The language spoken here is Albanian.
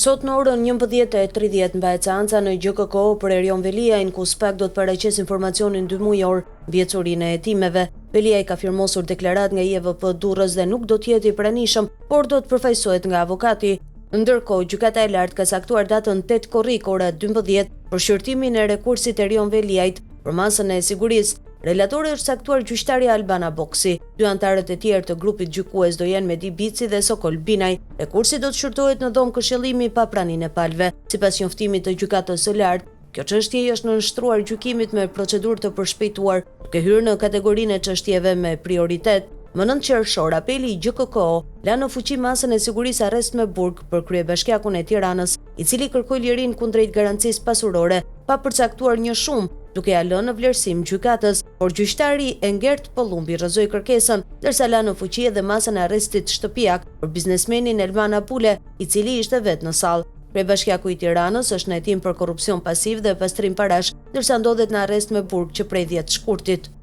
Sot në orën 11:30 mbahet seanca në GKK për Erion Veliajin, ku SPAK do të paraqes informacionin 2 mujor mbi ecurinë e hetimeve. Veliaj ka firmosur deklarat nga IEVP Durrës dhe nuk do të jetë i pranishëm, por do të përfaqësohet nga avokati. Ndërkohë, gjykata e lartë ka caktuar datën 8 korrik ora 12 për shqyrtimin e rekursit Erion Veliajit për masën e sigurisë. Relatori është caktuar gjyqtari Albana Boksi. 2 anëtarët e tjerë të grupit gjykues do jenë Medi Bici dhe Sokol Binaj. Rekursi do të shqyrtohet në dhomë këshillimi pa praninë e palëve. Sipas njoftimit të gjykatës së lartë, kjo çështje është nënshtruar gjykimit me procedurë të përshpejtuar, duke hyrë në kategorinë e çështjeve me prioritet. Më 9 qershor, apeli i GKK la në fuqi masën e sigurisë arrest me burg për kryebashkiakun e Tiranës, i cili kërkoi lirinë kundrejt garancisë pasurore, pa përcaktuar një shumë, duke ja lënë në vlerësim gjykatës, por gjyqtari Engert Pollumbi rrëzoi kërkesën, ndërsa la në fuqi edhe masën e arrestit shtëpiak për biznesmenin Elman Apule, i cili ishte vetë në sallë. Kryebashkiaku i Tiranës është në hetim për korrupsion pasiv dhe pastrim parash, ndërsa ndodhet në arrest me burg që prej 10 shkurtit.